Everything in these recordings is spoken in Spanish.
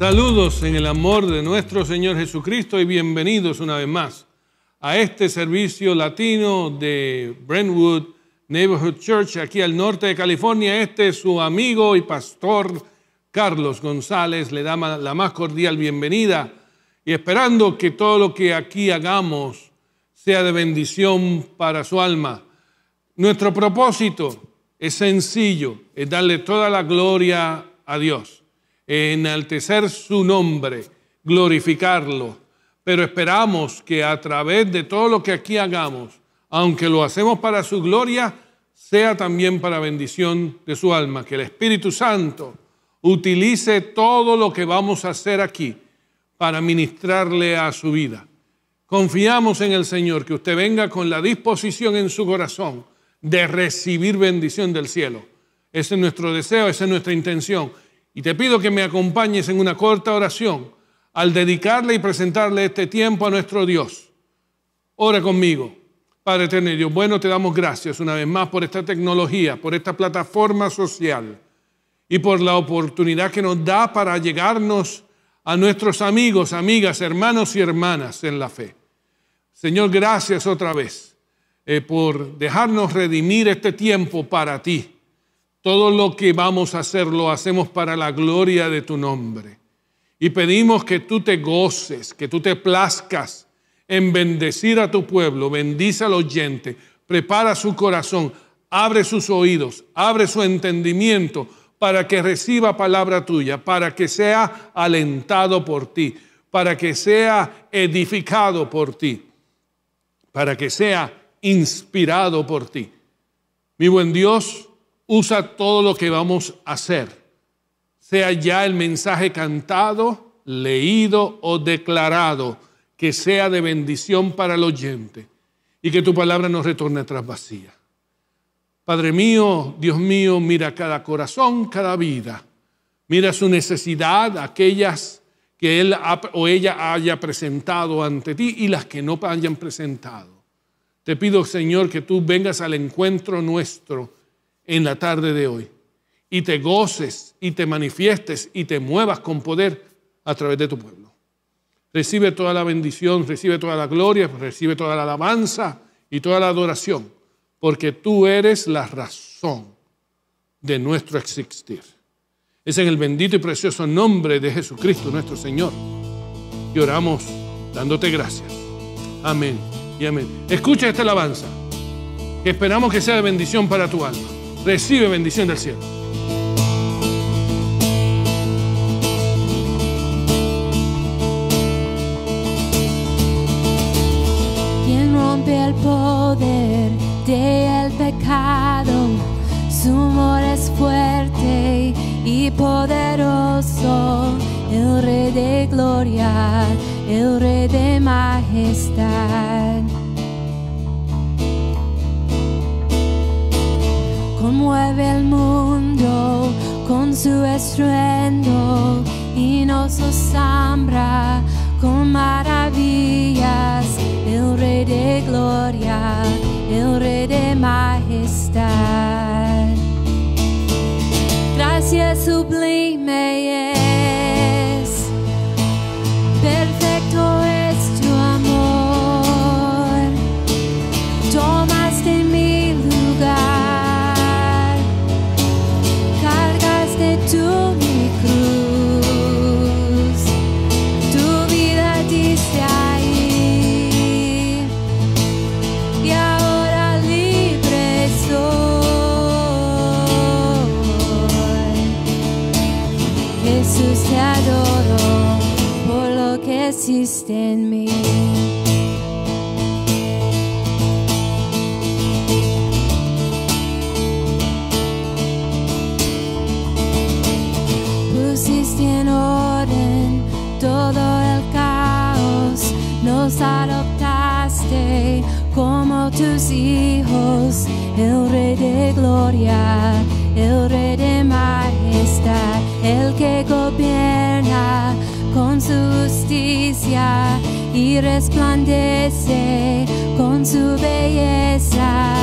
Saludos en el amor de nuestro Señor Jesucristo y bienvenidos una vez más a este servicio latino de Brentwood Neighborhood Church aquí al norte de California. Este es su amigo y pastor Carlos González. Le da la más cordial bienvenida y esperando que todo lo que aquí hagamos sea de bendición para su alma. Nuestro propósito es sencillo, es darle toda la gloria a Dios, enaltecer su nombre, glorificarlo, pero esperamos que a través de todo lo que aquí hagamos, aunque lo hacemos para su gloria, sea también para bendición de su alma, que el Espíritu Santo utilice todo lo que vamos a hacer aquí para ministrarle a su vida. Confiamos en el Señor, que usted venga con la disposición en su corazón de recibir bendición del cielo. Ese es nuestro deseo, esa es nuestra intención. Y te pido que me acompañes en una corta oración al dedicarle y presentarle este tiempo a nuestro Dios. Ora conmigo. Padre eterno y Dios bueno, te damos gracias una vez más por esta tecnología, por esta plataforma social y por la oportunidad que nos da para llegarnos a nuestros amigos, amigas, hermanos y hermanas en la fe. Señor, gracias otra vez por dejarnos redimir este tiempo para ti. Todo lo que vamos a hacer lo hacemos para la gloria de tu nombre. Y pedimos que tú te goces, que tú te plazcas en bendecir a tu pueblo. Bendice al oyente, prepara su corazón, abre sus oídos, abre su entendimiento para que reciba palabra tuya, para que sea alentado por ti, para que sea edificado por ti, para que sea inspirado por ti. Mi buen Dios, usa todo lo que vamos a hacer, sea ya el mensaje cantado, leído o declarado, que sea de bendición para el oyente y que tu palabra no retorne atrás vacía. Padre mío, Dios mío, mira cada corazón, cada vida. Mira su necesidad, aquellas que él o ella haya presentado ante ti y las que no hayan presentado. Te pido, Señor, que tú vengas al encuentro nuestro en la tarde de hoy y te goces y te manifiestes y te muevas con poder a través de tu pueblo. Recibe toda la bendición, recibe toda la gloria, recibe toda la alabanza y toda la adoración, porque tú eres la razón de nuestro existir. Es en el bendito y precioso nombre de Jesucristo nuestro Señor que oramos dándote gracias. Amén y amén. Escucha esta alabanza que esperamos que sea de bendición para tu alma. Recibe bendición del cielo. Quien rompe el poder del pecado, su amor es fuerte y poderoso, el Rey de gloria, el Rey de majestad. Conmueve el mundo con su estruendo y nos asombra con maravillas. El Rey de gloria, el Rey de majestad. Gracia sublime es, perfecto es tu amor. Tomaste mi lugar, tú mi cruz, tu vida diste ahí, y ahora libre soy. Jesús, te adoro por lo que hiciste en mí. Pusiste en orden todo el caos, nos adoptaste como tus hijos, el Rey de gloria, el Rey de majestad, el que gobierna con su justicia y resplandece con su belleza,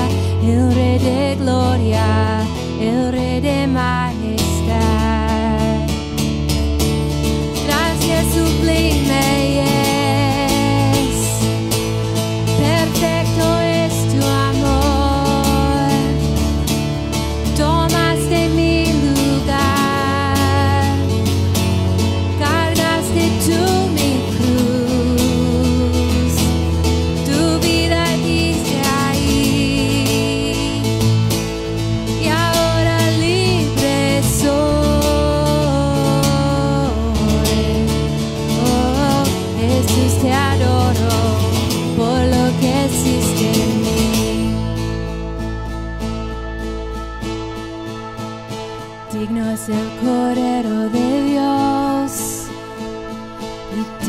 el Rey de gloria, el Rey de majestad.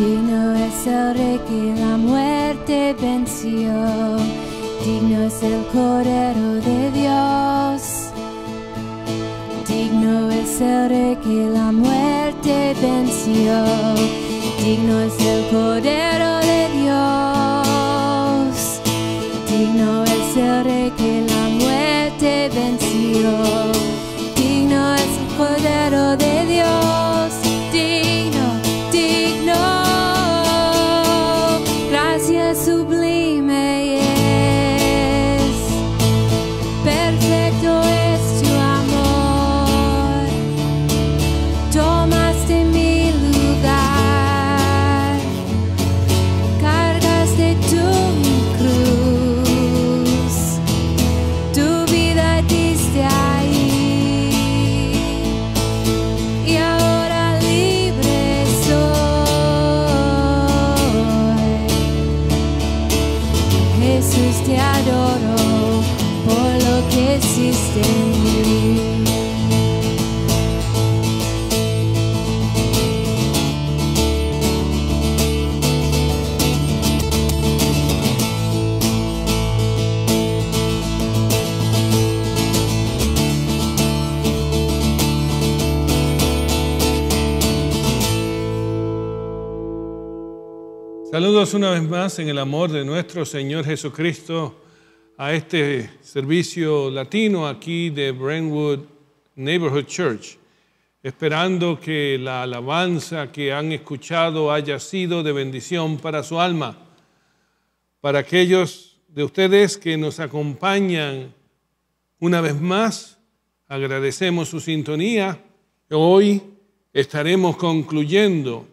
Digno es el Rey que la muerte venció, digno es el Cordero de Dios. Digno es el Rey que la muerte venció, digno es el Cordero de Dios. Digno es el Rey que la muerte venció, digno es el Cordero de Dios. Digno, digno, gracia sublime es, perfecto es tu amor, tomaste mi lugar, cargaste tu cruz, tu vida diste ahí, y ahora libre soy. Jesús, te adoro por lo que hiciste en mí. Saludos una vez más en el amor de nuestro Señor Jesucristo a este servicio latino aquí de Brentwood Neighborhood Church, esperando que la alabanza que han escuchado haya sido de bendición para su alma. Para aquellos de ustedes que nos acompañan una vez más, agradecemos su sintonía. Hoy estaremos concluyendo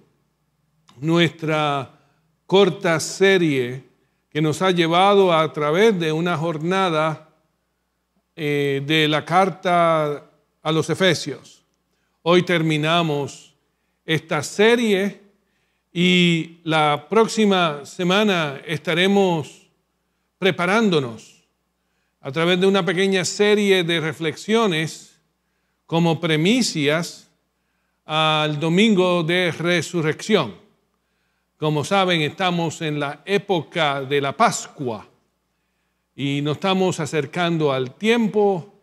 nuestra corta serie que nos ha llevado a través de una jornada de la carta a los Efesios. Hoy terminamos esta serie y la próxima semana estaremos preparándonos a través de una pequeña serie de reflexiones como primicias al domingo de resurrección. Como saben, estamos en la época de la Pascua y nos estamos acercando al tiempo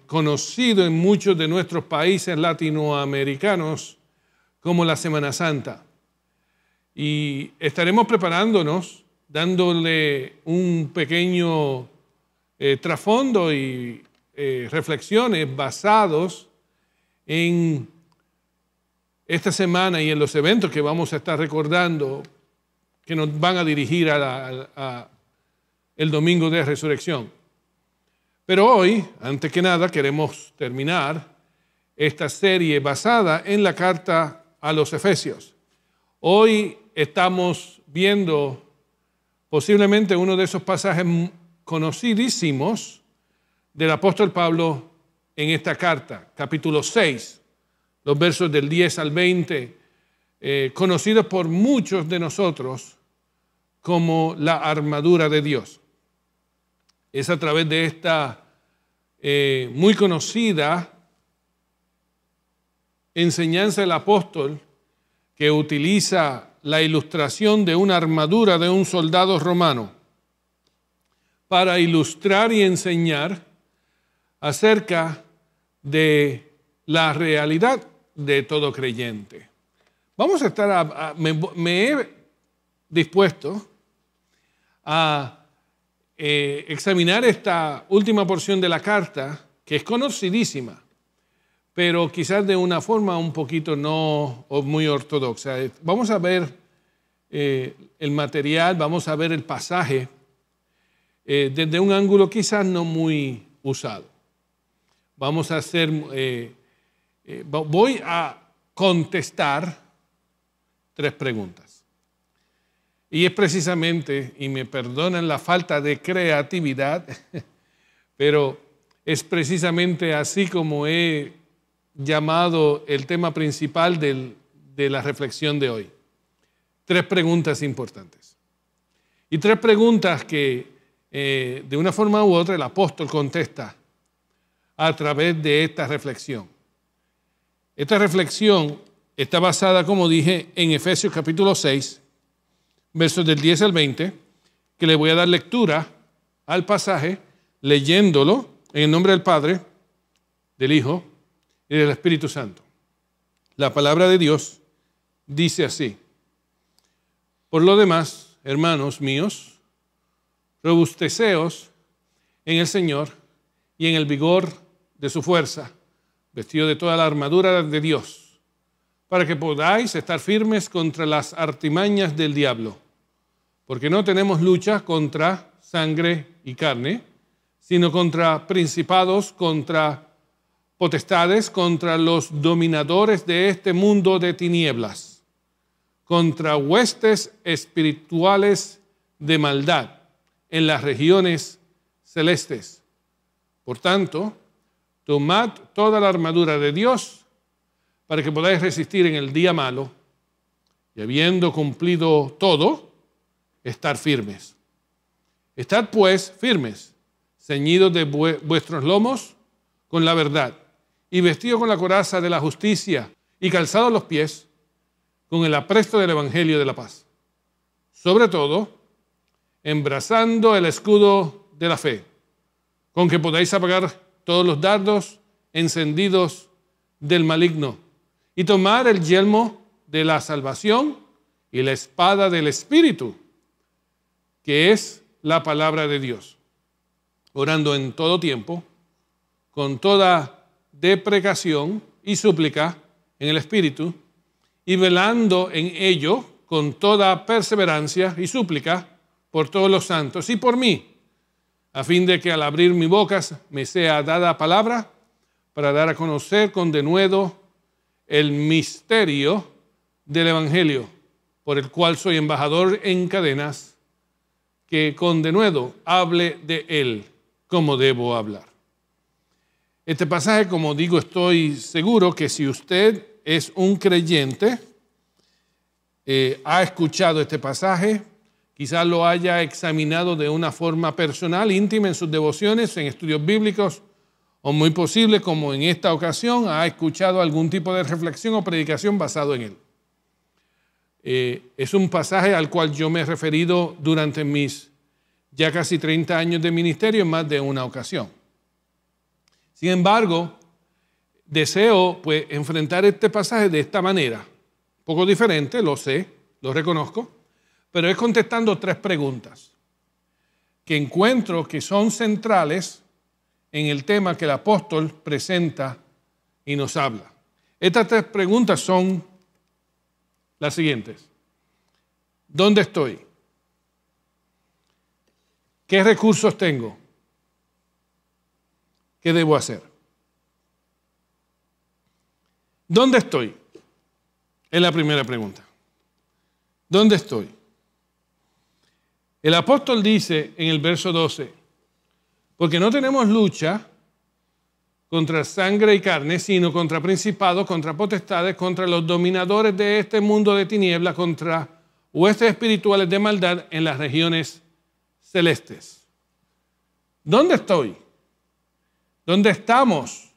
conocido en muchos de nuestros países latinoamericanos como la Semana Santa. Y estaremos preparándonos, dándole un pequeño trasfondo y reflexiones basados en esta semana y en los eventos que vamos a estar recordando que nos van a dirigir el domingo de resurrección. Pero hoy, antes que nada, queremos terminar esta serie basada en la carta a los Efesios. Hoy estamos viendo posiblemente uno de esos pasajes conocidísimos del apóstol Pablo en esta carta, capítulo 6. Los versos del 10 al 20, conocidos por muchos de nosotros como la armadura de Dios. Es a través de esta muy conocida enseñanza del apóstol que utiliza la ilustración de una armadura de un soldado romano para ilustrar y enseñar acerca de la realidad de todo creyente. Vamos a estar, me he dispuesto a examinar esta última porción de la carta, que es conocidísima, pero quizás de una forma un poquito no muy ortodoxa. Vamos a ver el material, vamos a ver el pasaje desde un ángulo quizás no muy usado. Vamos a hacer... voy a contestar 3 preguntas. Y es precisamente, y me perdonan la falta de creatividad, pero es precisamente así como he llamado el tema principal de la reflexión de hoy. 3 preguntas importantes. Y 3 preguntas que de una forma u otra el apóstol contesta a través de esta reflexión. Esta reflexión está basada, como dije, en Efesios capítulo 6, versos del 10 al 20, que le voy a dar lectura al pasaje, leyéndolo en el nombre del Padre, del Hijo y del Espíritu Santo. La palabra de Dios dice así: por lo demás, hermanos míos, robusteceos en el Señor y en el vigor de su fuerza, vestido de toda la armadura de Dios, para que podáis estar firmes contra las artimañas del diablo, porque no tenemos lucha contra sangre y carne, sino contra principados, contra potestades, contra los dominadores de este mundo de tinieblas, contra huestes espirituales de maldad en las regiones celestes. Por tanto, tomad toda la armadura de Dios para que podáis resistir en el día malo y, habiendo cumplido todo, estar firmes. Estad pues firmes, ceñidos de vuestros lomos con la verdad y vestidos con la coraza de la justicia y calzados los pies con el apresto del evangelio de la paz. Sobre todo, embrazando el escudo de la fe, con que podáis apagar todos los dardos encendidos del maligno, y tomar el yelmo de la salvación y la espada del Espíritu, que es la palabra de Dios, orando en todo tiempo, con toda deprecación y súplica en el Espíritu, y velando en ello con toda perseverancia y súplica por todos los santos y por mí, a fin de que al abrir mi boca me sea dada palabra para dar a conocer con denuedo el misterio del Evangelio, por el cual soy embajador en cadenas, que con denuedo hable de él como debo hablar. Este pasaje, como digo, estoy seguro que si usted es un creyente, ha escuchado este pasaje, quizás lo haya examinado de una forma personal, íntima, en sus devociones, en estudios bíblicos, o muy posible, como en esta ocasión, ha escuchado algún tipo de reflexión o predicación basado en él. Es un pasaje al cual yo me he referido durante mis ya casi 30 años de ministerio en más de una ocasión. Sin embargo, deseo pues enfrentar este pasaje de esta manera, un poco diferente, lo sé, lo reconozco, pero es contestando 3 preguntas que encuentro que son centrales en el tema que el apóstol presenta y nos habla. Estas 3 preguntas son las siguientes: ¿dónde estoy? ¿Qué recursos tengo? ¿Qué debo hacer? ¿Dónde estoy? Es la primera pregunta. ¿Dónde estoy? El apóstol dice en el verso 12, porque no tenemos lucha contra sangre y carne, sino contra principados, contra potestades, contra los dominadores de este mundo de tinieblas, contra huestes espirituales de maldad en las regiones celestes. ¿Dónde estoy? ¿Dónde estamos?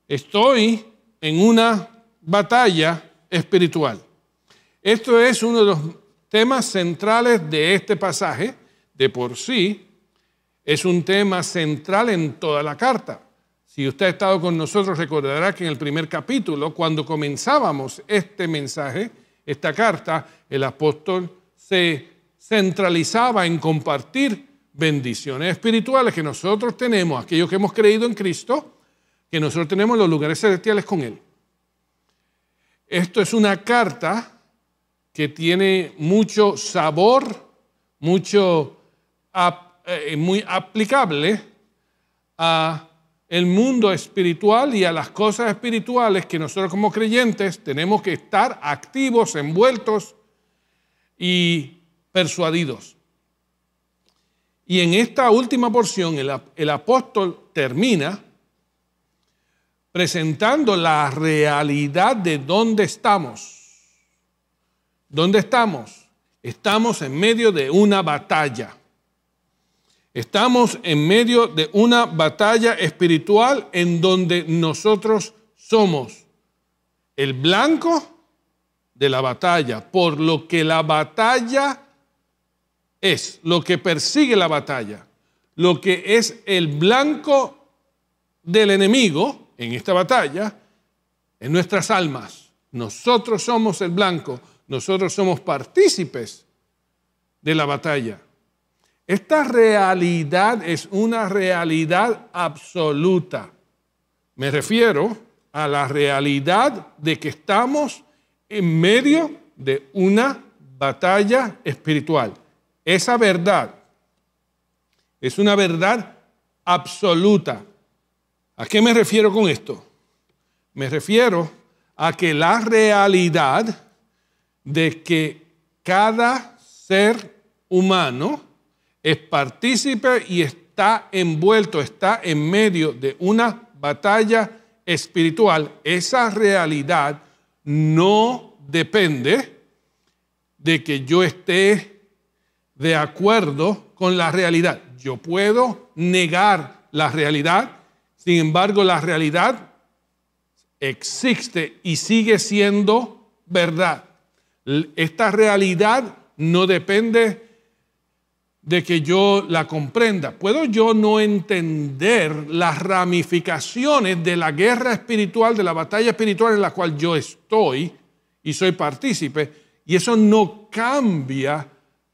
Estoy en una batalla espiritual. Esto es uno de los temas centrales de este pasaje. De por sí, es un tema central en toda la carta. Si usted ha estado con nosotros, recordará que en el primer capítulo, cuando comenzábamos este mensaje, esta carta, el apóstol se centralizaba en compartir bendiciones espirituales que nosotros tenemos, aquellos que hemos creído en Cristo, que nosotros tenemos los lugares celestiales con Él. Esto es una carta que tiene mucho sabor, muy aplicable a el mundo espiritual y a las cosas espirituales que nosotros como creyentes tenemos que estar activos, envueltos y persuadidos. Y en esta última porción el apóstol termina presentando la realidad de dónde estamos. ¿Dónde estamos? Estamos en medio de una batalla. Estamos en medio de una batalla espiritual en donde nosotros somos el blanco de la batalla, por lo que la batalla es, lo que persigue la batalla, lo que es el blanco del enemigo en esta batalla, en nuestras almas. Nosotros somos el blanco, nosotros somos partícipes de la batalla. Esta realidad es una realidad absoluta. Me refiero a la realidad de que estamos en medio de una batalla espiritual. Esa verdad es una verdad absoluta. ¿A qué me refiero con esto? Me refiero a que la realidad de que cada ser humano es partícipe y está envuelto, está en medio de una batalla espiritual, esa realidad no depende de que yo esté de acuerdo con la realidad. Yo puedo negar la realidad, sin embargo, la realidad existe y sigue siendo verdad. Esta realidad no depende de que yo la comprenda. ¿Puedo yo no entender las ramificaciones de la guerra espiritual, de la batalla espiritual en la cual yo estoy y soy partícipe? Y eso no cambia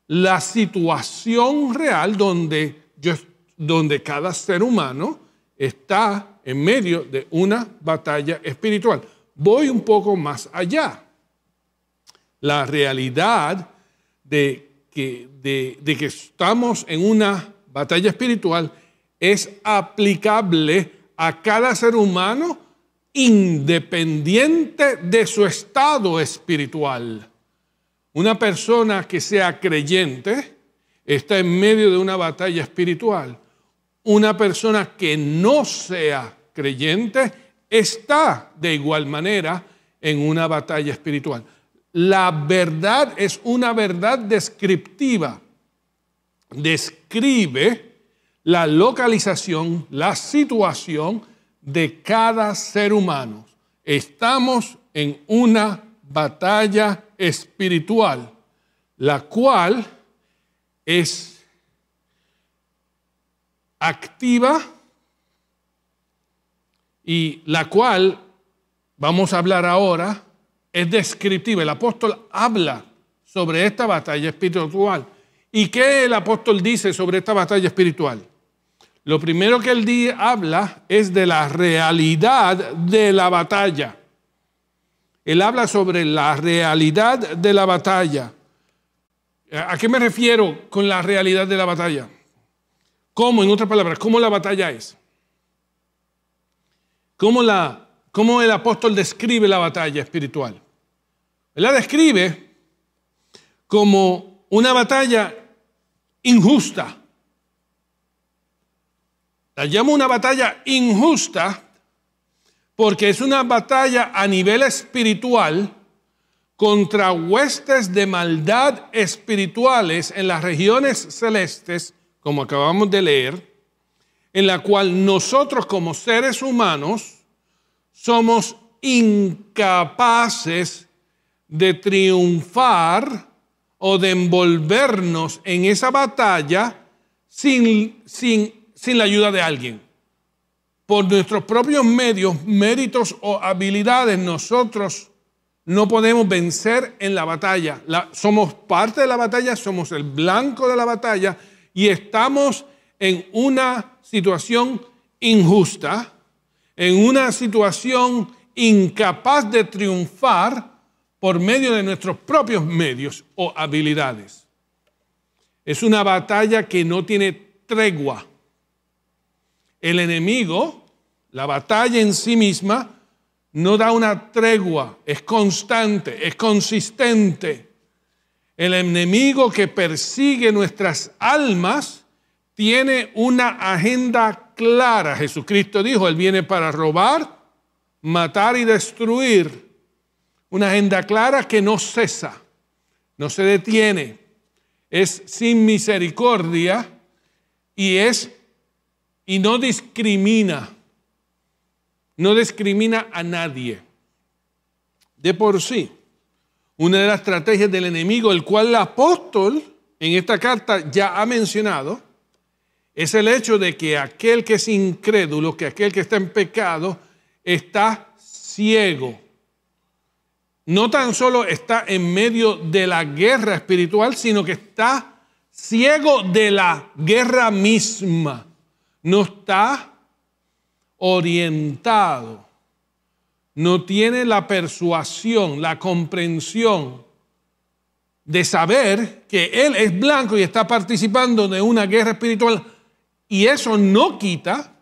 la situación real donde cada ser humano está en medio de una batalla espiritual. Voy un poco más allá. La realidad de que estamos en una batalla espiritual es aplicable a cada ser humano independiente de su estado espiritual. Una persona que sea creyente está en medio de una batalla espiritual. Una persona que no sea creyente está de igual manera en una batalla espiritual. La verdad es una verdad descriptiva. Describe la localización, la situación de cada ser humano. Estamos en una batalla espiritual, la cual es activa y la cual, vamos a hablar ahora, es descriptiva. El apóstol habla sobre esta batalla espiritual. ¿Y qué el apóstol dice sobre esta batalla espiritual? Lo primero que él habla es de la realidad de la batalla. Él habla sobre la realidad de la batalla. ¿A qué me refiero con la realidad de la batalla? ¿Cómo, en otras palabras, cómo la batalla es? ¿Cómo el apóstol describe la batalla espiritual? Él la describe como una batalla injusta. La llama una batalla injusta porque es una batalla a nivel espiritual contra huestes de maldad espirituales en las regiones celestes, como acabamos de leer, en la cual nosotros como seres humanos somos incapaces de triunfar o de envolvernos en esa batalla sin la ayuda de alguien. Por nuestros propios medios, méritos o habilidades, nosotros no podemos vencer en la batalla. Somos parte de la batalla, somos el blanco de la batalla y estamos en una situación injusta, en una situación incapaz de triunfar por medio de nuestros propios medios o habilidades. Es una batalla que no tiene tregua. El enemigo, la batalla en sí misma, no da una tregua, es constante, es consistente. El enemigo que persigue nuestras almas tiene una agenda clara. Jesucristo dijo, Él viene para robar, matar y destruir. Una agenda clara que no cesa, no se detiene, es sin misericordia y no discrimina a nadie. de por sí, una de las estrategias del enemigo, el cual el apóstol en esta carta ya ha mencionado, es el hecho de que aquel que es incrédulo, que aquel que está en pecado, está ciego. No tan solo está en medio de la guerra espiritual, sino que está ciego de la guerra misma. No está orientado. No tiene la persuasión, la comprensión de saber que él es blanco y está participando de una guerra espiritual. Y eso no quita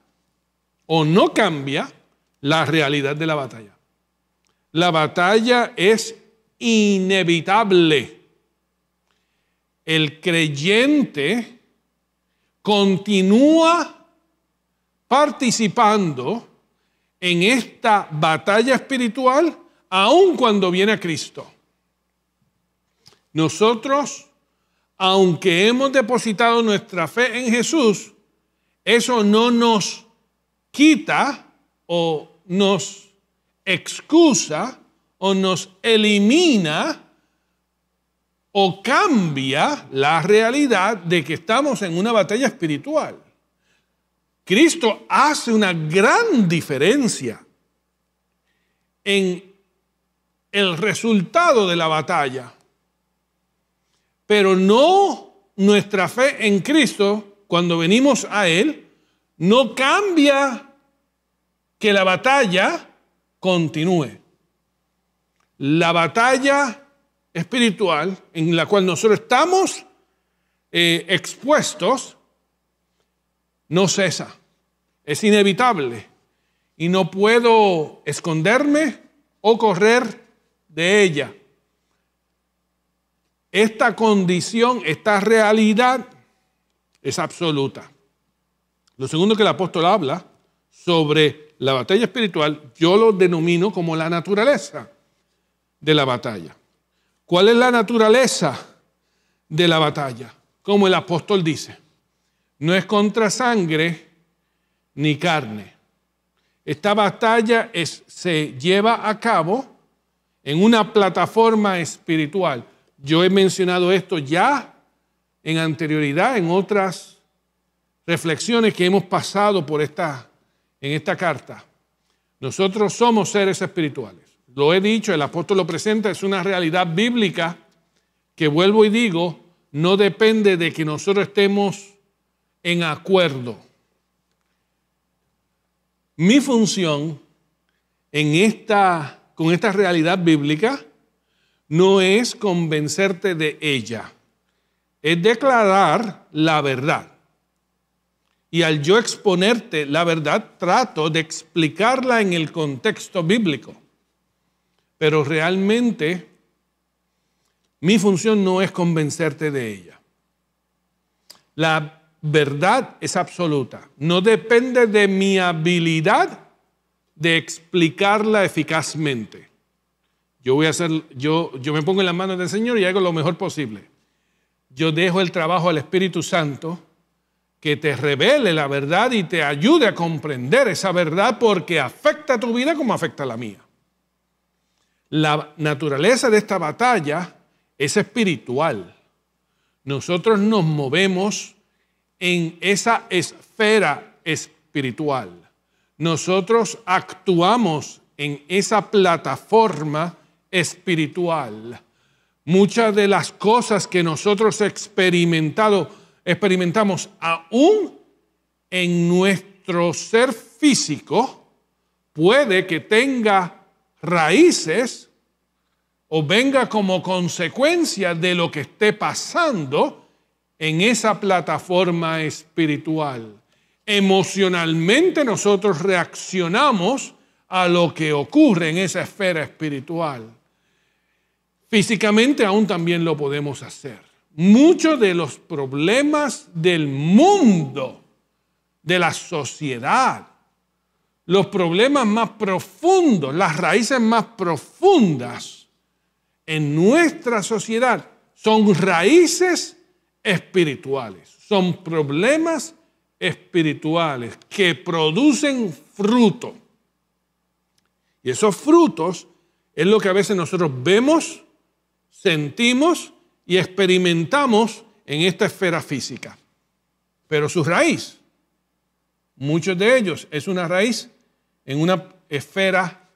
o no cambia la realidad de la batalla. La batalla es inevitable. El creyente continúa participando en esta batalla espiritual aun cuando viene a Cristo. Nosotros, aunque hemos depositado nuestra fe en Jesús, eso no nos quita o nos excusa o nos elimina o cambia la realidad de que estamos en una batalla espiritual. Cristo hace una gran diferencia en el resultado de la batalla, pero no nuestra fe en Cristo, cuando venimos a Él, no cambia que la batalla continúe. La batalla espiritual en la cual nosotros estamos expuestos no cesa, es inevitable y no puedo esconderme o correr de ella. Esta condición, esta realidad es absoluta. Lo segundo que el apóstol habla sobre la batalla espiritual, yo lo denomino como la naturaleza de la batalla. ¿Cuál es la naturaleza de la batalla? Como el apóstol dice, no es contra sangre ni carne. Esta batalla se lleva a cabo en una plataforma espiritual. Yo he mencionado esto ya en anterioridad, en otras reflexiones que hemos pasado por en esta carta. Nosotros somos seres espirituales. Lo he dicho, el apóstol lo presenta, es una realidad bíblica que, vuelvo y digo, no depende de que nosotros estemos en acuerdo. Mi función con esta realidad bíblica no es convencerte de ella, es declarar la verdad. Y al yo exponerte la verdad, trato de explicarla en el contexto bíblico. Pero realmente mi función no es convencerte de ella. La verdad es absoluta. No depende de mi habilidad de explicarla eficazmente. Yo me pongo en las manos del Señor y hago lo mejor posible. Yo dejo el trabajo al Espíritu Santo que te revele la verdad y te ayude a comprender esa verdad, porque afecta a tu vida como afecta a la mía. La naturaleza de esta batalla es espiritual. Nosotros nos movemos en esa esfera espiritual. Nosotros actuamos en esa plataforma espiritual. Muchas de las cosas que nosotros experimentamos aún en nuestro ser físico, puede que tenga raíces o venga como consecuencia de lo que esté pasando en esa plataforma espiritual. Emocionalmente nosotros reaccionamos a lo que ocurre en esa esfera espiritual. Físicamente aún también lo podemos hacer. Muchos de los problemas del mundo, de la sociedad, los problemas más profundos, las raíces más profundas en nuestra sociedad son raíces espirituales, son problemas espirituales que producen fruto. Y esos frutos es lo que a veces nosotros vemos, sentimos y experimentamos en esta esfera física. Pero su raíz, muchos de ellos, es una raíz en una esfera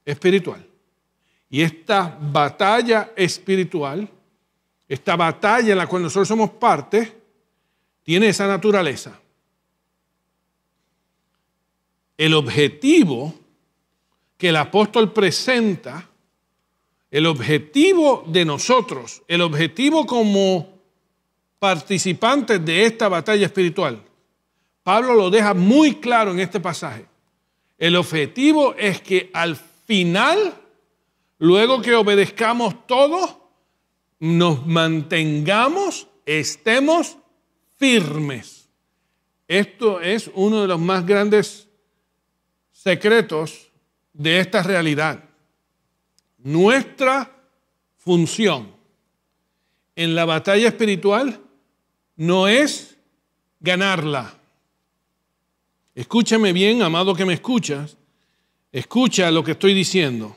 espiritual. Y esta batalla espiritual, esta batalla en la cual nosotros somos parte, tiene esa naturaleza. El objetivo que el apóstol presenta, el objetivo de nosotros, el objetivo como participantes de esta batalla espiritual, Pablo lo deja muy claro en este pasaje. El objetivo es que al final, luego que obedezcamos todo, nos mantengamos, estemos firmes. Esto es uno de los más grandes secretos de esta realidad. Nuestra función en la batalla espiritual no es ganarla. Escúchame bien, amado que me escuchas. Escucha lo que estoy diciendo.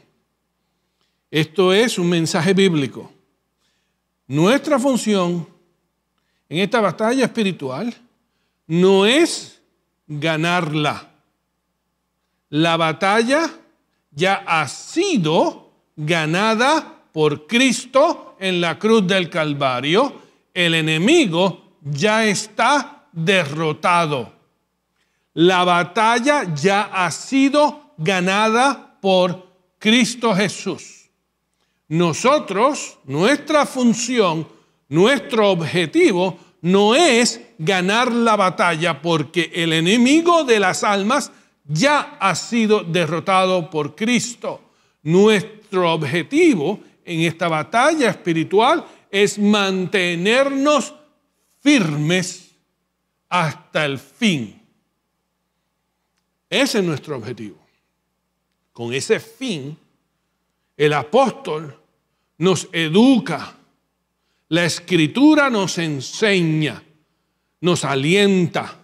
Esto es un mensaje bíblico. Nuestra función en esta batalla espiritual no es ganarla. La batalla ya ha sido ganada por Cristo en la cruz del Calvario. El enemigo ya está derrotado. La batalla ya ha sido ganada por Cristo Jesús. Nosotros, nuestra función, nuestro objetivo no es ganar la batalla, porque el enemigo de las almas ya ha sido derrotado por Cristo. Nuestro objetivo en esta batalla espiritual es mantenernos firmes hasta el fin. Ese es nuestro objetivo. Con ese fin, el apóstol nos educa. La Escritura nos enseña, nos alienta,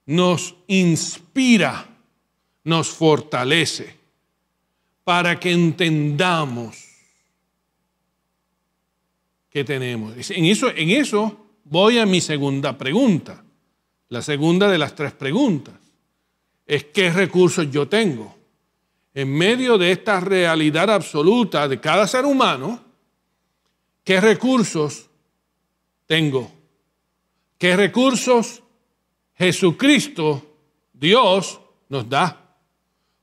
nos inspira, nos fortalece para que entendamos qué tenemos. En eso voy a mi segunda pregunta. La segunda de las 3 preguntas es: ¿qué recursos yo tengo? En medio de esta realidad absoluta de cada ser humano, ¿qué recursos tengo? ¿Qué recursos Jesucristo, Dios, nos da?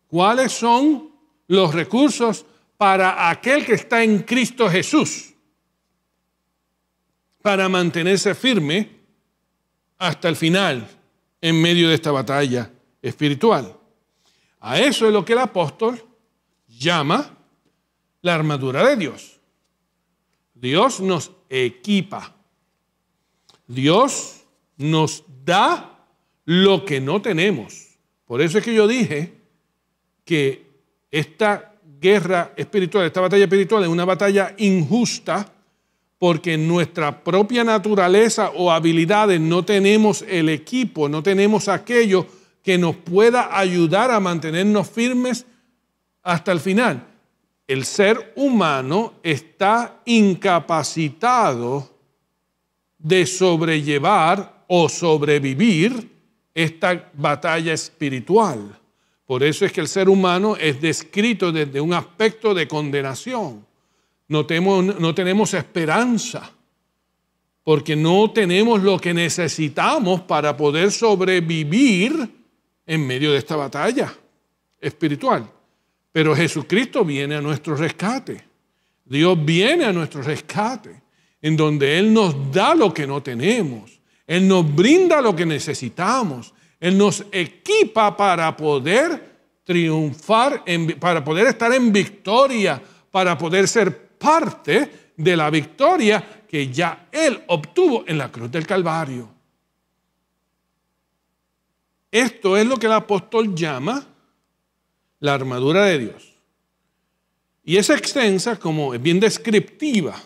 ¿Cuáles son los recursos para aquel que está en Cristo Jesús para mantenerse firme hasta el final en medio de esta batalla espiritual? A eso es lo que el apóstol llama la armadura de Dios. Dios nos equipa. Dios nos da lo que no tenemos. Por eso es que yo dije que esta guerra espiritual, esta batalla espiritual es una batalla injusta, porque en nuestra propia naturaleza o habilidades no tenemos el equipo, no tenemos aquello que nos pueda ayudar a mantenernos firmes hasta el final. El ser humano está incapacitado de sobrellevar o sobrevivir esta batalla espiritual. Por eso es que el ser humano es descrito desde un aspecto de condenación. No tenemos esperanza, porque no tenemos lo que necesitamos para poder sobrevivir en medio de esta batalla espiritual. Pero Jesucristo viene a nuestro rescate. Dios viene a nuestro rescate, en donde Él nos da lo que no tenemos. Él nos brinda lo que necesitamos. Él nos equipa para poder triunfar, para poder estar en victoria, para poder ser parte de la victoria que ya Él obtuvo en la cruz del Calvario. Esto es lo que el apóstol llama la armadura de Dios. Y es extensa, como es bien descriptiva.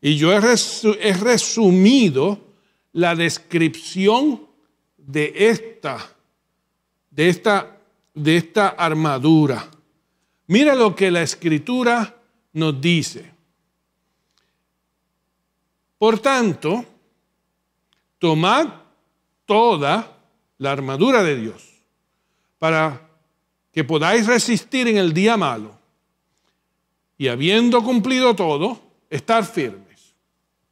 Y yo he resumido la descripción de esta armadura Mira lo que la Escritura nos dice. Por tanto, tomad toda la armadura de Dios para que podáis resistir en el día malo y habiendo cumplido todo, estar firmes.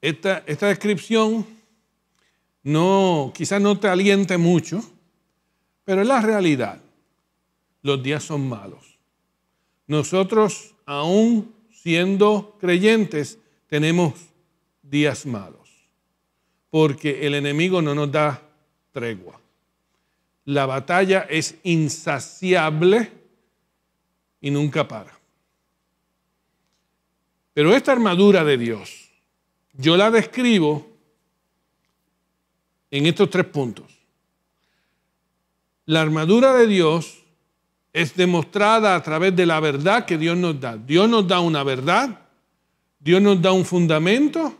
Esta descripción quizás no te aliente mucho, pero es la realidad. Los días son malos. Nosotros, aún siendo creyentes, tenemos días malos, porque el enemigo no nos da tregua. La batalla es insaciable y nunca para. Pero esta armadura de Dios, yo la describo en estos 3 puntos. La armadura de Dios es demostrada a través de la verdad que Dios nos da. Dios nos da una verdad, Dios nos da un fundamento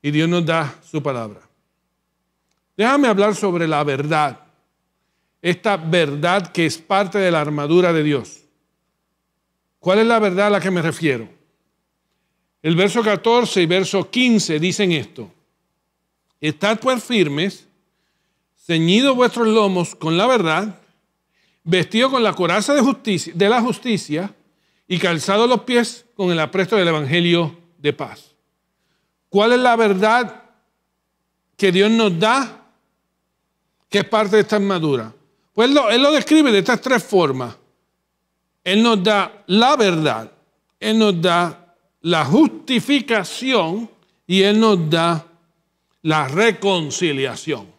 y Dios nos da su palabra. Déjame hablar sobre la verdad. Esta verdad que es parte de la armadura de Dios. ¿Cuál es la verdad a la que me refiero? El verso 14 y verso 15 dicen esto. Estad pues firmes, ceñidos vuestros lomos con la verdad, vestidos con la coraza de la justicia y calzados los pies con el apresto del evangelio de paz. ¿Cuál es la verdad que Dios nos da, que es parte de esta armadura? Pues Él lo describe de estas 3 formas. Él nos da la verdad, Él nos da la justificación y Él nos da la reconciliación.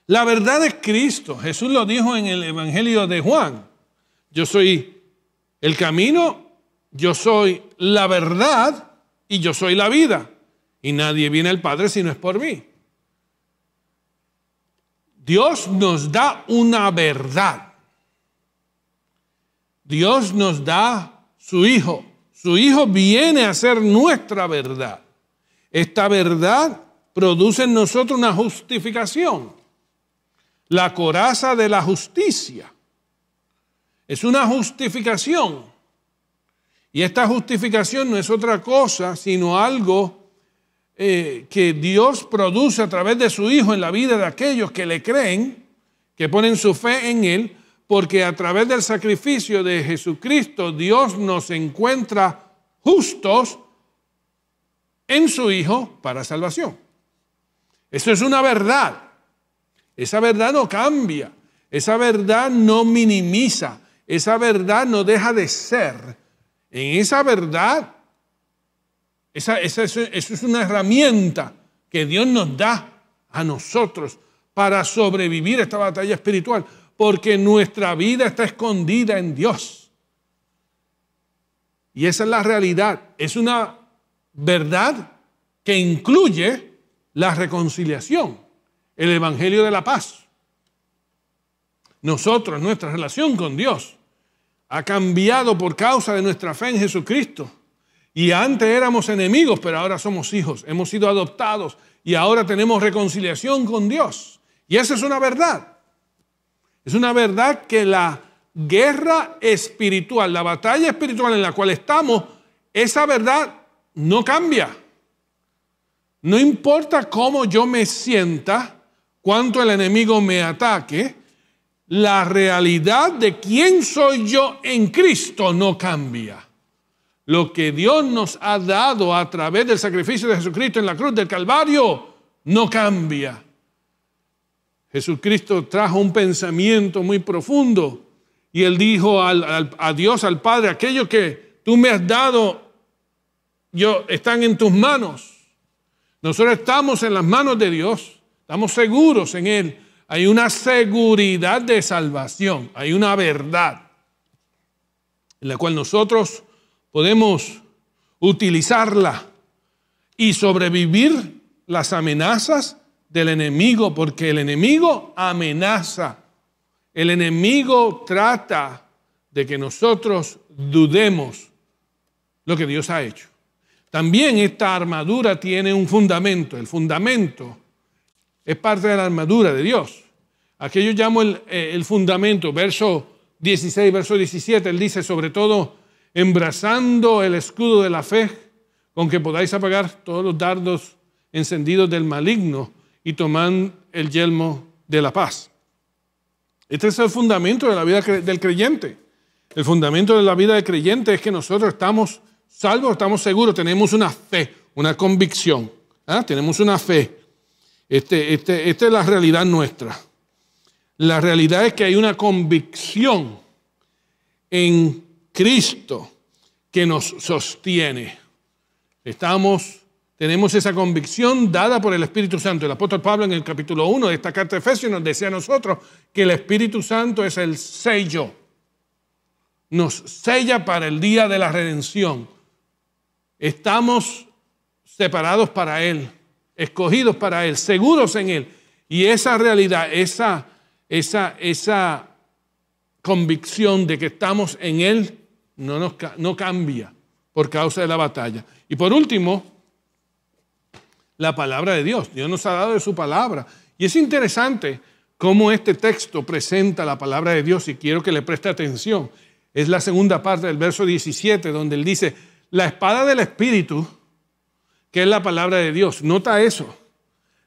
La verdad es Cristo. Jesús lo dijo en el Evangelio de Juan. Yo soy el camino, yo soy la verdad y yo soy la vida. Y nadie viene al Padre si no es por mí. Dios nos da una verdad. Dios nos da su Hijo. Su Hijo viene a ser nuestra verdad. Esta verdad produce en nosotros una justificación. La coraza de la justicia. Es una justificación. Y esta justificación no es otra cosa sino algo que Dios produce a través de su Hijo en la vida de aquellos que le creen, que ponen su fe en Él, porque a través del sacrificio de Jesucristo Dios nos encuentra justos en su Hijo para salvación. Eso es una verdad. Esa verdad no cambia, esa verdad no minimiza, esa verdad no deja de ser. En esa verdad, eso es una herramienta que Dios nos da a nosotros para sobrevivir esta batalla espiritual, porque nuestra vida está escondida en Dios. Y esa es la realidad. Es una verdad que incluye la reconciliación, el evangelio de la paz. Nosotros, nuestra relación con Dios ha cambiado por causa de nuestra fe en Jesucristo. Y antes éramos enemigos, pero ahora somos hijos. Hemos sido adoptados y ahora tenemos reconciliación con Dios. Y esa es una verdad. Es una verdad que la guerra espiritual, la batalla espiritual en la cual estamos, esa verdad no cambia. No importa cómo yo me sienta, cuánto el enemigo me ataque, la realidad de quién soy yo en Cristo no cambia. Lo que Dios nos ha dado a través del sacrificio de Jesucristo en la cruz del Calvario no cambia. Jesucristo trajo un pensamiento muy profundo y Él dijo a Dios, al Padre, aquellos que tú me has dado, están en tus manos. Nosotros estamos en las manos de Dios, estamos seguros en Él. Hay una seguridad de salvación, hay una verdad en la cual nosotros podemos utilizarla y sobrevivir las amenazas del enemigo, porque el enemigo amenaza, el enemigo trata de que nosotros dudemos lo que Dios ha hecho. También esta armadura tiene un fundamento. El fundamento es parte de la armadura de Dios. Aquí yo llamo el fundamento, verso 16, verso 17, él dice, sobre todo, embrazando el escudo de la fe, con que podáis apagar todos los dardos encendidos del maligno y tomad el yelmo de la paz. Este es el fundamento de la vida del creyente. El fundamento de la vida del creyente es que nosotros estamos salvos, estamos seguros, tenemos una fe, una convicción. Tenemos una fe. Esta es la realidad nuestra. La realidad es que hay una convicción en Cristo que nos sostiene. Tenemos esa convicción dada por el Espíritu Santo. El apóstol Pablo en el capítulo 1 de esta carta de Efesios nos decía a nosotros que el Espíritu Santo es el sello. Nos sella para el día de la redención. Estamos separados para Él, escogidos para Él, seguros en Él. Y esa realidad, esa convicción de que estamos en Él no cambia por causa de la batalla. Y por último, la palabra de Dios. Dios nos ha dado de su palabra. Y es interesante cómo este texto presenta la palabra de Dios, y quiero que le preste atención. Es la segunda parte del verso 17, donde él dice, la espada del Espíritu, que es la palabra de Dios. Nota eso.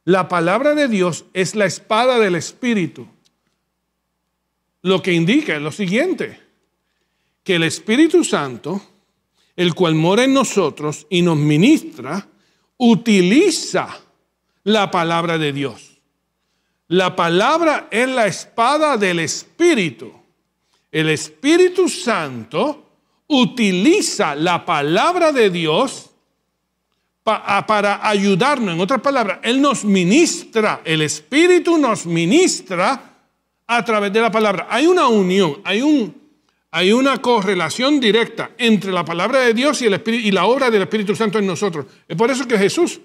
La palabra de Dios es la espada del Espíritu. Lo que indica es lo siguiente, que el Espíritu Santo, el cual mora en nosotros y nos ministra, utiliza la palabra de Dios. La palabra es la espada del Espíritu. El Espíritu Santo utiliza la palabra de Dios para ayudarnos. En otras palabras, Él nos ministra, el Espíritu nos ministra a través de la palabra. Hay una unión, hay una correlación directa entre la palabra de Dios y la obra del Espíritu Santo en nosotros. Es por eso que Jesús,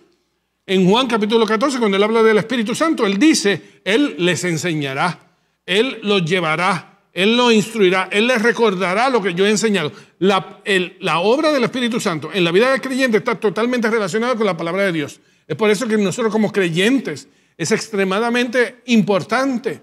en Juan capítulo 14, cuando Él habla del Espíritu Santo, Él dice, Él les enseñará, Él los llevará, Él los instruirá, Él les recordará lo que yo he enseñado. La obra del Espíritu Santo en la vida del creyente está totalmente relacionada con la palabra de Dios. Es por eso que nosotros como creyentes es extremadamente importante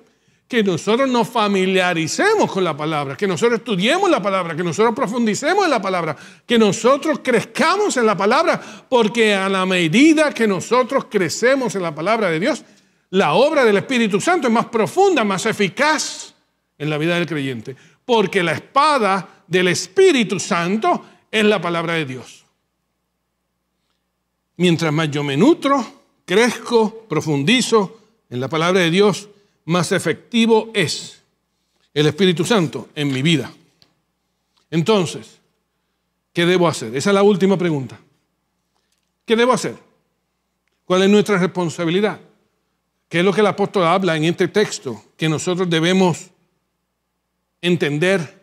que nosotros nos familiaricemos con la palabra, que nosotros estudiemos la palabra, que nosotros profundicemos en la palabra, que nosotros crezcamos en la palabra, porque a la medida que nosotros crecemos en la palabra de Dios, la obra del Espíritu Santo es más profunda, más eficaz en la vida del creyente, porque la espada del Espíritu Santo es la palabra de Dios. Mientras más yo me nutro, crezco, profundizo en la palabra de Dios, más efectivo es el Espíritu Santo en mi vida. Entonces, ¿qué debo hacer? Esa es la última pregunta. ¿Qué debo hacer? ¿Cuál es nuestra responsabilidad? ¿Qué es lo que el apóstol habla en este texto que nosotros debemos entender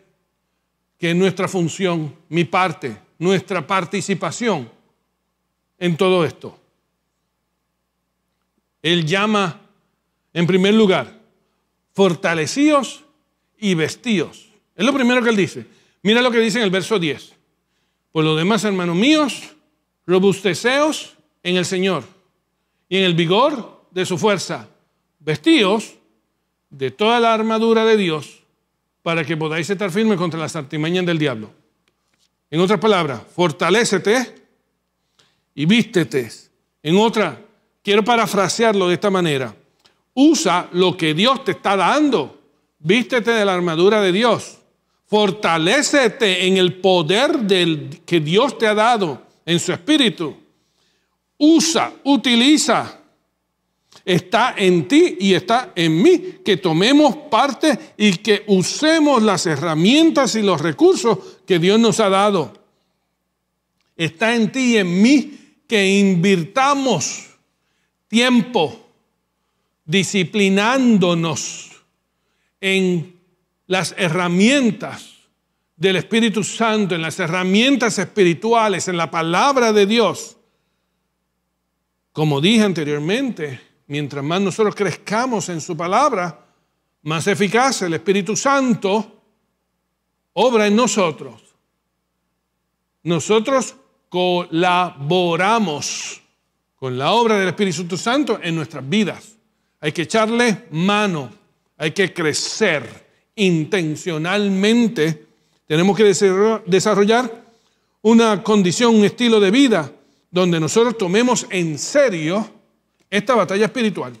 que es nuestra función, mi parte, nuestra participación en todo esto? Él llama, en primer lugar, fortalecíos y vestíos. Es lo primero que él dice. Mira lo que dice en el verso 10. Por lo demás, hermanos míos, robusteceos en el Señor y en el vigor de su fuerza. Vestíos de toda la armadura de Dios para que podáis estar firmes contra las artimañas del diablo. En otras palabras, fortalécete y vístete. En otra, quiero parafrasearlo de esta manera. Usa lo que Dios te está dando. Vístete de la armadura de Dios. Fortalécete en el poder que Dios te ha dado en su espíritu. Usa, utiliza. Está en ti y está en mí, que tomemos parte y que usemos las herramientas y los recursos que Dios nos ha dado. Está en ti y en mí que invirtamos tiempo disciplinándonos en las herramientas del Espíritu Santo, en las herramientas espirituales, en la palabra de Dios. Como dije anteriormente, mientras más nosotros crezcamos en su palabra, más eficaz el Espíritu Santo obra en nosotros. Nosotros colaboramos con la obra del Espíritu Santo en nuestras vidas. Hay que echarle mano, hay que crecer, intencionalmente tenemos que desarrollar una condición, un estilo de vida donde nosotros tomemos en serio esta batalla espiritual.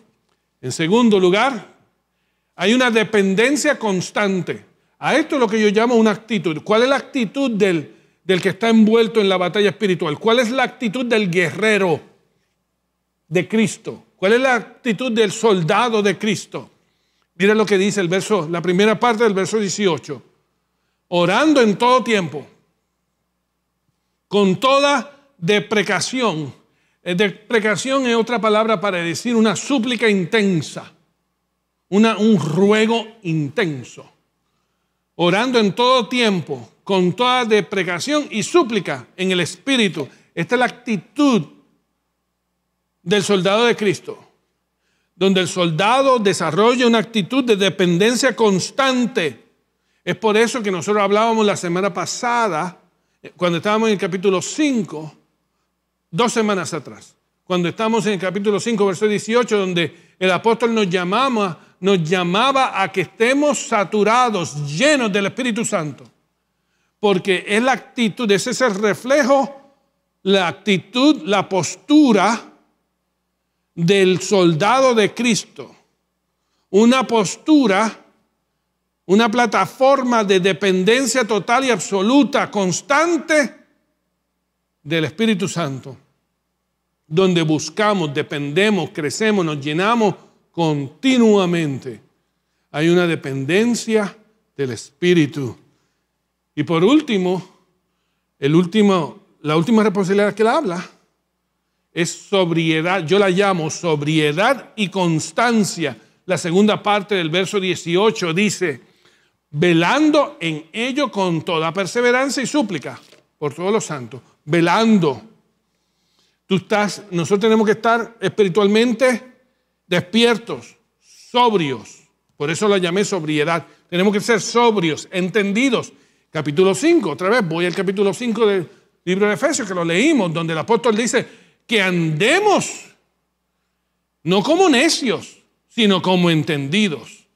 En segundo lugar, hay una dependencia constante. A esto es lo que yo llamo una actitud. ¿Cuál es la actitud del que está envuelto en la batalla espiritual? ¿Cuál es la actitud del guerrero de Cristo? ¿Cuál es la actitud del soldado de Cristo? Mira lo que dice la primera parte del verso 18. Orando en todo tiempo, con toda deprecación. Deprecación es otra palabra para decir una súplica intensa, un ruego intenso. Orando en todo tiempo, con toda deprecación y súplica en el Espíritu. Esta es la actitud del soldado de Cristo, donde el soldado desarrolla una actitud de dependencia constante. Es por eso que nosotros hablábamos la semana pasada, cuando estábamos en el capítulo 5, 2 semanas atrás, cuando estamos en el capítulo 5, verso 18, donde el apóstol nos llamaba a que estemos saturados, llenos del Espíritu Santo. Porque es la actitud, ese es el reflejo, la actitud, la postura del soldado de Cristo. Una postura, una plataforma de dependencia total y absoluta, constante del Espíritu Santo, donde buscamos, dependemos, crecemos, nos llenamos continuamente. Hay una dependencia del Espíritu. Y por último, la última responsabilidad que él habla es sobriedad. Yo la llamo sobriedad y constancia. La segunda parte del verso 18 dice: velando en ello con toda perseverancia y súplica por todos los santos. Velando. Nosotros tenemos que estar espiritualmente despiertos, sobrios. Por eso la llamé sobriedad. Tenemos que ser sobrios, entendidos. Capítulo 5, otra vez voy al capítulo 5 del libro de Efesios, que lo leímos, donde el apóstol dice que andemos no como necios, sino como entendidos.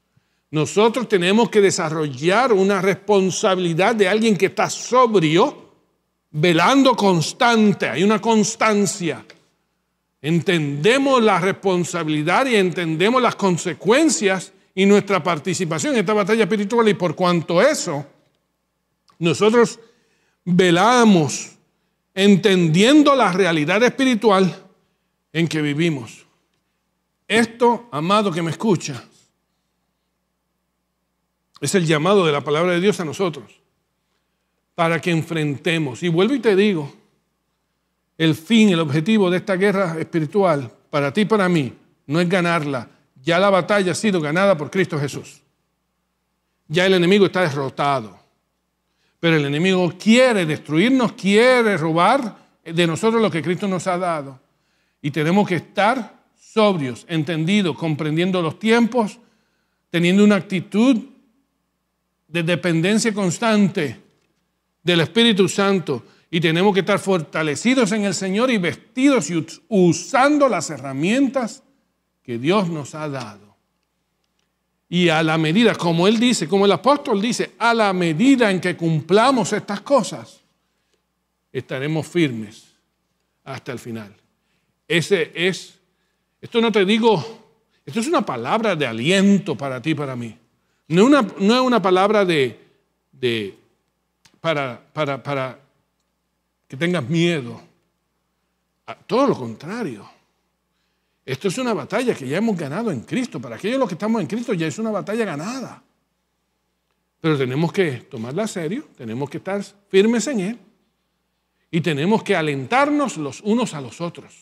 Nosotros tenemos que desarrollar una responsabilidad de alguien que está sobrio, velando constante. Hay una constancia. Entendemos la responsabilidad y entendemos las consecuencias y nuestra participación en esta batalla espiritual, y por cuanto eso, nosotros velamos entendiendo la realidad espiritual en que vivimos. Esto, amado que me escucha, es el llamado de la palabra de Dios a nosotros, para que enfrentemos. Y vuelvo y te digo, el fin, el objetivo de esta guerra espiritual, para ti y para mí, no es ganarla. Ya la batalla ha sido ganada por Cristo Jesús. Ya el enemigo está derrotado. Pero el enemigo quiere destruirnos, quiere robar de nosotros lo que Cristo nos ha dado. Y tenemos que estar sobrios, entendidos, comprendiendo los tiempos, teniendo una actitud de dependencia constante del Espíritu Santo. Y tenemos que estar fortalecidos en el Señor y vestidos y usando las herramientas que Dios nos ha dado. Y a la medida, como él dice, como el apóstol dice, a la medida en que cumplamos estas cosas, estaremos firmes hasta el final. Esto no te digo, esto es una palabra de aliento para ti y para mí. No es una palabra para que tengas miedo. Todo lo contrario. Esto es una batalla que ya hemos ganado en Cristo. Para aquellos los que estamos en Cristo ya es una batalla ganada. Pero tenemos que tomarla serio, tenemos que estar firmes en Él y tenemos que alentarnos los unos a los otros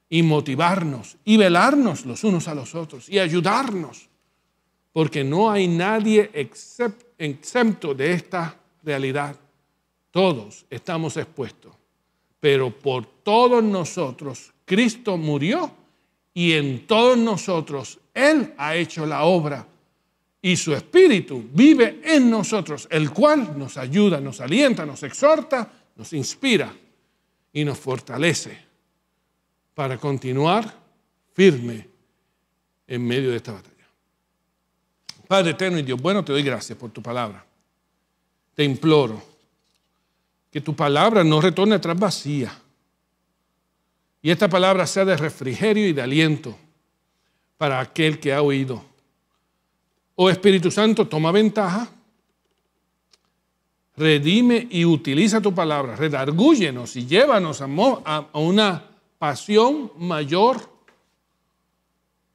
y motivarnos y velarnos los unos a los otros y ayudarnos, porque no hay nadie exento de esta realidad. Todos estamos expuestos, pero por todos nosotros Cristo murió y en todos nosotros Él ha hecho la obra y su Espíritu vive en nosotros, el cual nos ayuda, nos alienta, nos exhorta, nos inspira y nos fortalece para continuar firme en medio de esta batalla. Padre eterno y Dios bueno, te doy gracias por tu palabra. Te imploro que tu palabra no retorne atrás vacía. Y esta palabra sea de refrigerio y de aliento para aquel que ha oído. Oh Espíritu Santo, toma ventaja, redime y utiliza tu palabra, redargúyenos y llévanos a una pasión mayor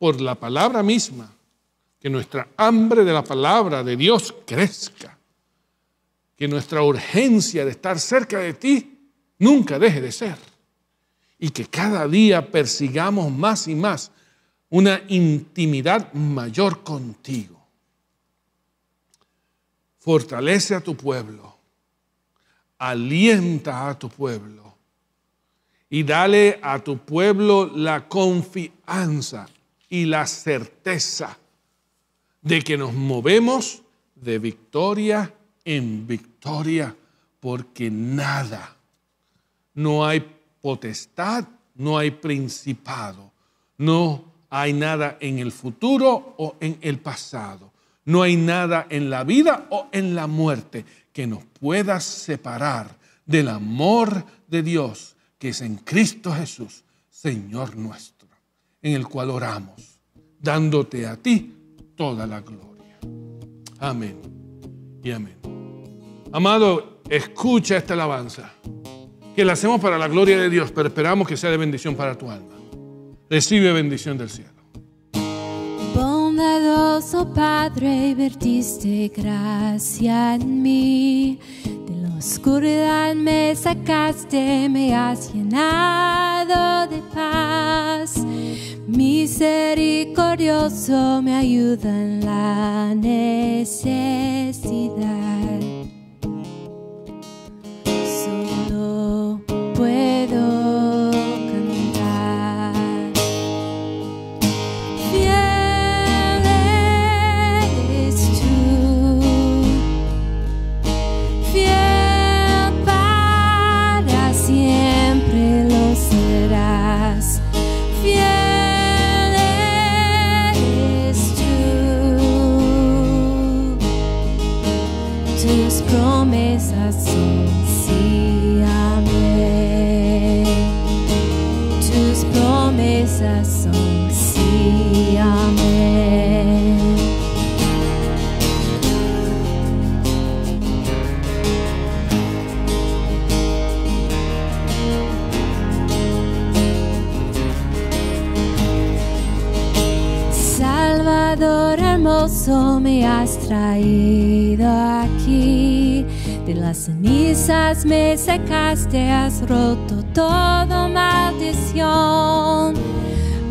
por la palabra misma, que nuestra hambre de la palabra de Dios crezca, que nuestra urgencia de estar cerca de ti nunca deje de ser y que cada día persigamos más y más una intimidad mayor contigo. Fortalece a tu pueblo, alienta a tu pueblo y dale a tu pueblo la confianza y la certeza de que nos movemos de victoria en victoria, porque nada, no hay potestad, no hay principado, no hay nada en el futuro o en el pasado, no hay nada en la vida o en la muerte que nos pueda separar del amor de Dios que es en Cristo Jesús, Señor nuestro, en el cual oramos, dándote a ti toda la gloria. Amén y amén. Amado, escucha esta alabanza, que la hacemos para la gloria de Dios, pero esperamos que sea de bendición para tu alma. Recibe bendición del cielo. Bondadoso Padre, vertiste gracia en mí. De la oscuridad me sacaste, me has llenado de paz. Misericordioso, me ayuda en la necesidad. Solo puedo cantar. Fiel eres tú, fiel para siempre lo serás. Fiel eres tú, tus promesas son sí, amén. Tus promesas son sí, amén. Salvador hermoso, me has traído aquí. De las cenizas me sacaste, has roto toda maldición.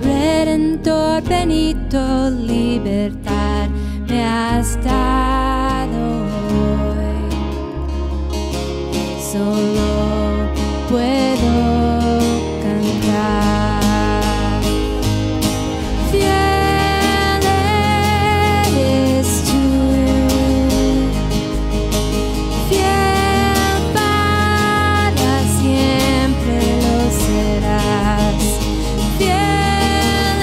Redentor benito, libertad me has dado hoy. Solo puedo cantar. Fiel eres tú, fiel para siempre lo serás. Fiel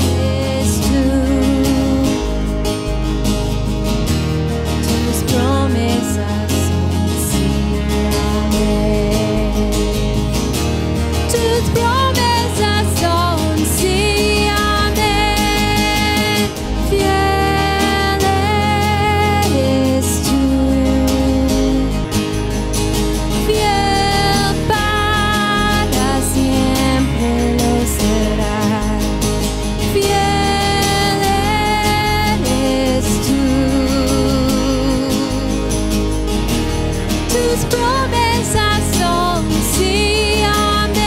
eres tú, tus promesas son sí, amén. Tus promesas son sí, amén. Fiel eres tú, fiel para siempre lo serás. Fiel eres tú, tus promesas son sí, amén.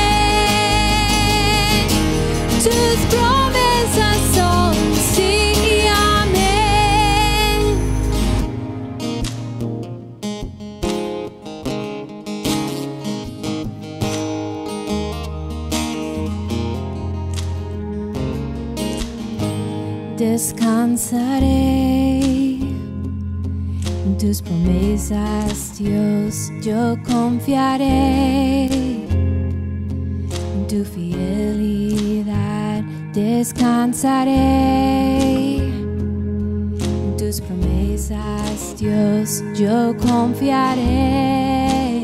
Tus promesas son sí, amén. Descansaré en tus promesas, Dios, yo confiaré en tu fidelidad. Descansaré tus promesas, Dios, yo confiaré.